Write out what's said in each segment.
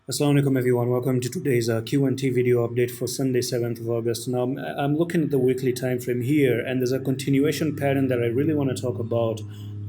Assalamu alaikum everyone, welcome to today's Q&T video update for Sunday 7th of August. Now I'm looking at the weekly time frame here and there's a continuation pattern that I really want to talk about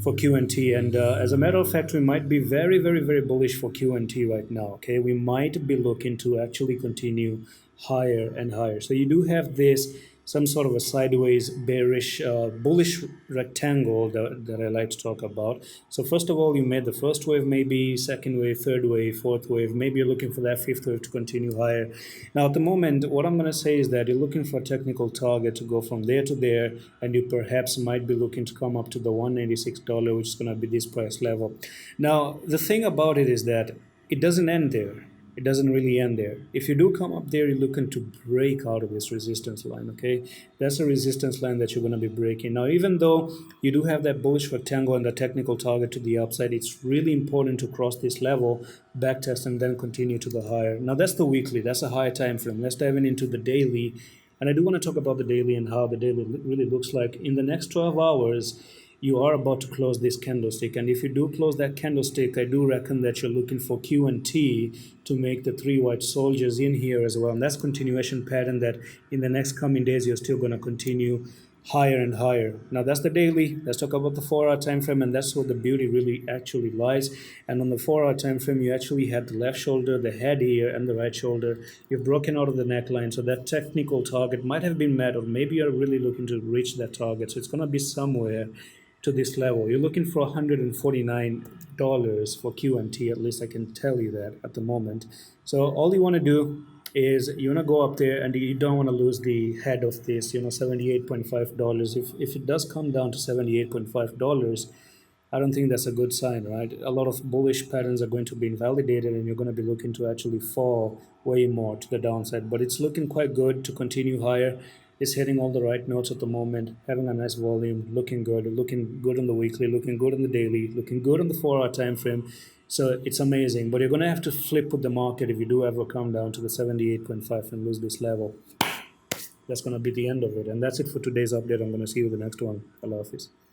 for Q&T, and as a matter of fact we might be very bullish for Q&T right now. Okay, we might be looking to actually continue higher and higher. So you do have this some sort of a sideways bearish bullish rectangle that I like to talk about. So first of all, you made the first wave, maybe second wave, third wave, fourth wave, maybe you're looking for that fifth wave to continue higher. Now at the moment, what I'm going to say is that you're looking for a technical target to go from there to there, and you perhaps might be looking to come up to the $196, which is going to be this price level. Now the thing about it is that it doesn't end there. It doesn't really end there. If you do come up there, you're looking to break out of this resistance line. Okay, that's a resistance line that you're going to be breaking. Now even though you do have that bullish rectangle and the technical target to the upside, it's really important to cross this level, backtest, and then continue to the higher. Now that's the weekly, that's a higher time frame. Let's dive into the daily, and I do want to talk about the daily and how the daily really looks like. In the next 12 hours, you are about to close this candlestick, and if you do close that candlestick, I do reckon that you're looking for Q and T to make the three white soldiers in here as well, and that's continuation pattern that in the next coming days you're still going to continue higher and higher. Now that's the daily. Let's talk about the 4-hour time frame, and that's where the beauty really actually lies. And on the 4-hour time frame, you actually had the left shoulder, the head here, and the right shoulder. You've broken out of the neckline, so that technical target might have been met, or maybe you're really looking to reach that target. So it's going to be somewhere to this level. You're looking for $149 for Q&T, at least I can tell you that at the moment. So all you want to do is you want to go up there, and you don't want to lose the head of this, $78.5. If it does come down to $78.5, I don't think that's a good sign, right? A lot of bullish patterns are going to be invalidated, and you're going to be looking to actually fall way more to the downside. But it's looking quite good to continue higher. It's hitting all the right notes at the moment, having a nice volume, looking good on the weekly, looking good on the daily, looking good on the 4-hour time frame. So it's amazing, but you're going to have to flip with the market if you do ever come down to the 78.5 and lose this level. That's going to be the end of it. And that's it for today's update. I'm going to see you in the next one. Allah Hafiz.